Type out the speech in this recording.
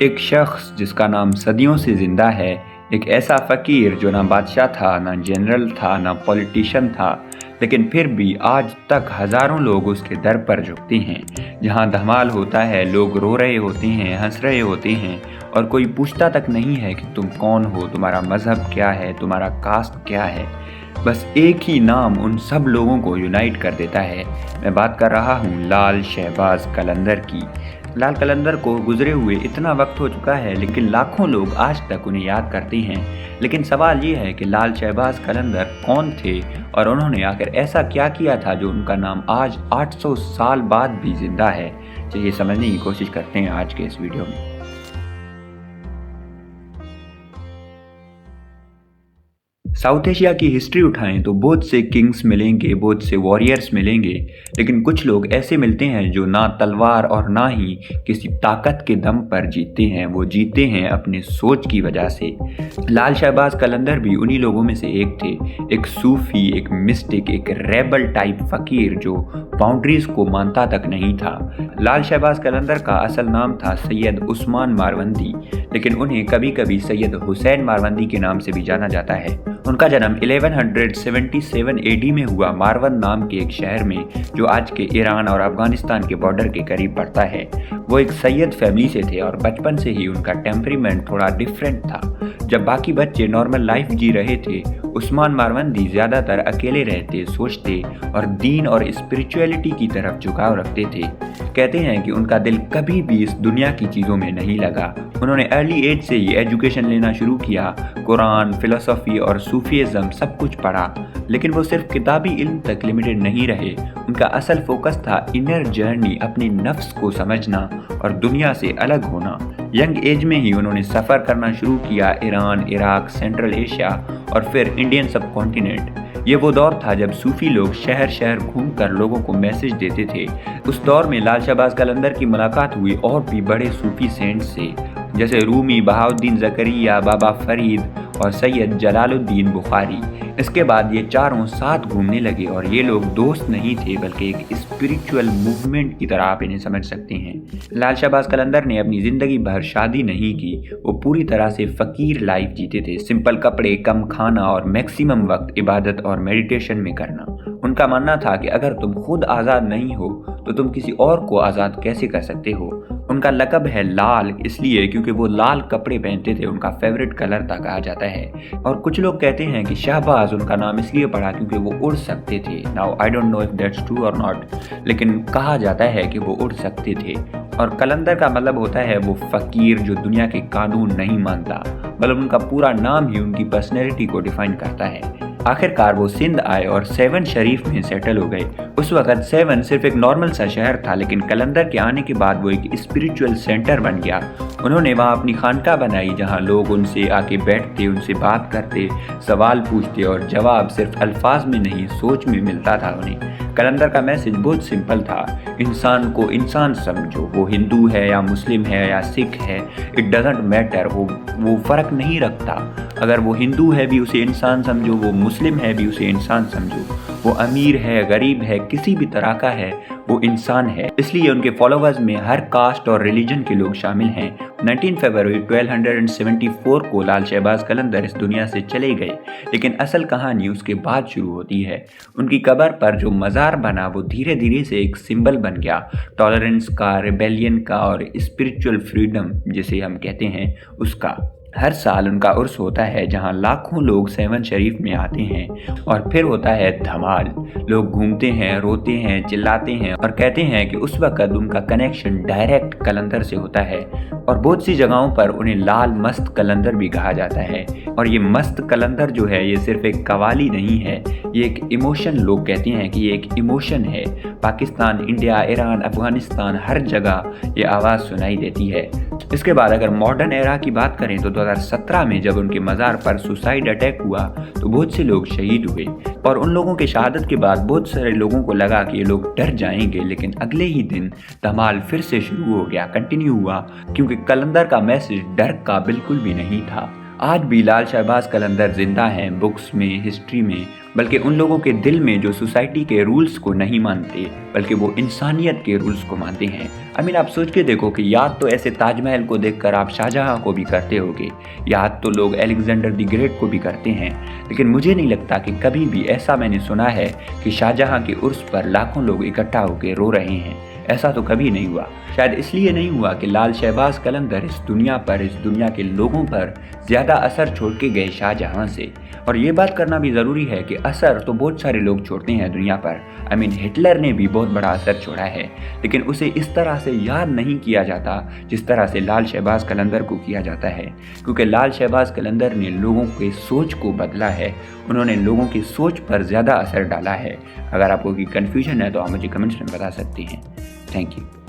एक शख्स जिसका नाम सदियों से जिंदा है, एक ऐसा फ़कीर जो ना बादशाह था, ना जनरल था, ना पॉलिटिशियन था, लेकिन फिर भी आज तक हज़ारों लोग उसके दर पर झुकते हैं। जहाँ धमाल होता है, लोग रो रहे होते हैं, हंस रहे होते हैं और कोई पूछता तक नहीं है कि तुम कौन हो, तुम्हारा मज़हब क्या है, तुम्हारा कास्ट क्या है। बस एक ही नाम उन सब लोगों को यूनाइट कर देता है। मैं बात कर रहा हूँ लाल शहबाज कलंदर की। लाल कलंदर को गुजरे हुए इतना वक्त हो चुका है, लेकिन लाखों लोग आज तक उन्हें याद करते हैं। लेकिन सवाल ये है कि लाल शहबाज कलंदर कौन थे और उन्होंने आखिर ऐसा क्या किया था जो उनका नाम आज 800 साल बाद भी जिंदा है। चलिए समझने की कोशिश करते हैं आज के इस वीडियो में। साउथ एशिया की हिस्ट्री उठाएं तो बहुत से किंग्स मिलेंगे, बहुत से वॉरियर्स मिलेंगे, लेकिन कुछ लोग ऐसे मिलते हैं जो ना तलवार और ना ही किसी ताकत के दम पर जीतते हैं। वो जीते हैं अपने सोच की वजह से। लाल शहबाज कलंदर भी उन्हीं लोगों में से एक थे। एक सूफी, एक मिस्टिक, एक रेबल टाइप फकीर जो बाउंड्रीज को मानता तक नहीं था। लाल शहबाज कलंदर का असल नाम था सैयद उस्मान मारवंदी, लेकिन उन्हें कभी कभी सैयद हुसैन मारवंदी के नाम से भी जाना जाता है। उनका जन्म 1177 एडी में हुआ मारवन नाम के एक शहर में, जो आज के ईरान और अफगानिस्तान के बॉर्डर के करीब पड़ता है। वो एक सैयद फैमिली से थे और बचपन से ही उनका टेम्परीमेंट थोड़ा डिफरेंट था। जब बाकी बच्चे नॉर्मल लाइफ जी रहे थे, उस्मान मारवंदी ज्यादातर अकेले रहते, सोचते और दीन और स्पिरिचुअलिटी की तरफ झुकाव रखते थे। कहते हैं कि उनका दिल कभी भी इस दुनिया की चीज़ों में नहीं लगा। उन्होंने अर्ली एज से ही एजुकेशन लेना शुरू किया, कुरान, फिलोसफी और सूफीज़म सब कुछ पढ़ा, लेकिन वो सिर्फ किताबी इल्म तक लिमिटेड नहीं रहे। उनका असल फोकस था इनर जर्नी, अपने नफ्स को समझना और दुनिया से अलग होना। यंग एज में ही उन्होंने सफ़र करना शुरू किया, ईरान, इराक, सेंट्रल एशिया और फिर इंडियन सब कॉन्टिनेंट। ये वो दौर था जब सूफी लोग शहर शहर घूमकर लोगों को मैसेज देते थे। उस दौर में लाल शहबाज कलंदर की मुलाकात हुई और भी बड़े सूफी सेंट्स से, जैसे रूमी, बहाउद्दीन ज़करिया, बाबा फरीद और सैयद जलालुद्दीन बुखारी। इसके बाद ये चारों साथ घूमने लगे और ये लोग दोस्त नहीं थे, बल्कि एक स्पिरिचुअल मूवमेंट की तरह आप इन्हें समझ सकते हैं। लाल शहबाज कलंदर ने अपनी ज़िंदगी भर शादी नहीं की। वो पूरी तरह से फ़कीर लाइफ जीते थे। सिंपल कपड़े, कम खाना और मैक्सिमम वक्त इबादत और मेडिटेशन में करना। उनका मानना था कि अगर तुम खुद आज़ाद नहीं हो तो तुम किसी और को आज़ाद कैसे कर सकते हो। उनका लक़ब है लाल, इसलिए क्योंकि वो लाल कपड़े पहनते थे। उनका फेवरेट कलर था कहा जाता है। और कुछ लोग कहते हैं कि शहबाज उनका नाम इसलिए पड़ा क्योंकि वो उड़ सकते थे। Now I don't know if that's true और नॉट, लेकिन कहा जाता है कि वो उड़ सकते थे। और कलंदर का मतलब होता है वो फ़कीर जो दुनिया के कानून नहीं मानता। मतलब उनका पूरा नाम ही उनकी पर्सनैलिटी को डिफाइन करता है। आखिरकार वो सिंध आए और सेवन शरीफ में सेटल हो गए। उस वक्त सेवन सिर्फ एक नॉर्मल सा शहर था, लेकिन कलंदर के आने के बाद वो एक स्पिरिचुअल सेंटर बन गया। उन्होंने वहाँ अपनी खानका बनाई, जहाँ लोग उनसे आके बैठते, उनसे बात करते, सवाल पूछते और जवाब सिर्फ अल्फाज में नहीं, सोच में मिलता था उन्हें। कलंदर का मैसेज बहुत सिंपल था, इंसान को इंसान समझो। वो हिंदू है या मुस्लिम है या सिख है, इट डजेंट मैटर। वो फ़र्क नहीं रखता। अगर वो हिंदू है भी उसे इंसान समझो, वो मुस्लिम है भी उसे इंसान समझो, वो अमीर है, गरीब है, किसी भी तरह का है, वो इंसान है। इसलिए उनके फॉलोअर्स में हर कास्ट और रिलीजन के लोग शामिल हैं। 19 फरवरी 1274 को लाल शहबाज कलंदर इस दुनिया से चले गए, लेकिन असल कहानी उसके बाद शुरू होती है। उनकी कब्र पर जो मज़ार बना वो धीरे धीरे से एक सिंबल बन गया, टॉलरेंस का, रिबेलियन का और स्पिरिचुअल फ्रीडम जिसे हम कहते हैं उसका। हर साल उनका उर्स होता है, जहां लाखों लोग सेवन शरीफ में आते हैं और फिर होता है धमाल। लोग घूमते हैं, रोते हैं, चिल्लाते हैं और कहते हैं कि उस वक्त उनका कनेक्शन डायरेक्ट कलंदर से होता है। और बहुत सी जगहों पर उन्हें लाल मस्त कलंदर भी कहा जाता है। और ये मस्त कलंदर जो है, ये सिर्फ एक कवाली नहीं है, ये एक इमोशन। लोग कहते हैं कि ये एक इमोशन है। पाकिस्तान, इंडिया, ईरान, अफगानिस्तान, हर जगह ये आवाज़ सुनाई देती है। इसके बाद अगर मॉडर्न एरा की बात करें तो 2017 में जब उनके मज़ार पर सुसाइड अटैक हुआ तो बहुत से लोग शहीद हुए। और उन लोगों की शहादत के बाद बहुत सारे लोगों को लगा कि ये लोग डर जाएंगे, लेकिन अगले ही दिन धमाल फिर से शुरू हो गया, कंटिन्यू हुआ, क्योंकि कलंदर का मैसेज डर का बिल्कुल भी नहीं था। आज भी लाल शहबाज कलंदर जिंदा हैं बुक्स में, हिस्ट्री में, बल्कि उन लोगों के दिल में जो सोसाइटी के रूल्स को नहीं मानते, बल्कि वो इंसानियत के रूल्स को मानते हैं। आप सोच के देखो कि याद तो ऐसे ताजमहल को देखकर आप शाहजहां को भी करते होगे, याद तो लोग अलेक्जेंडर द ग्रेट को भी करते हैं, लेकिन मुझे नहीं लगता कि कभी भी ऐसा मैंने सुना है कि शाहजहां के उर्स पर लाखों लोग इकट्ठा होकर रो रहे हैं। ऐसा तो कभी नहीं हुआ। शायद इसलिए नहीं हुआ कि लाल शहबाज कलंदर इस दुनिया के लोगों पर ज़्यादा असर छोड़ के गए शाहजहां से। और ये बात करना भी ज़रूरी है कि असर तो बहुत सारे लोग छोड़ते हैं दुनिया पर। हिटलर ने भी बहुत बड़ा असर छोड़ा है, लेकिन उसे इस तरह से याद नहीं किया जाता जिस तरह से लाल शहबाज कलंदर को किया जाता है, क्योंकि लाल शहबाज कलंदर ने लोगों के सोच को बदला है। उन्होंने लोगों की सोच पर ज़्यादा असर डाला है। अगर आपको कोई कन्फ्यूजन है तो आप मुझे कमेंट्स में बता सकते हैं। Thank you.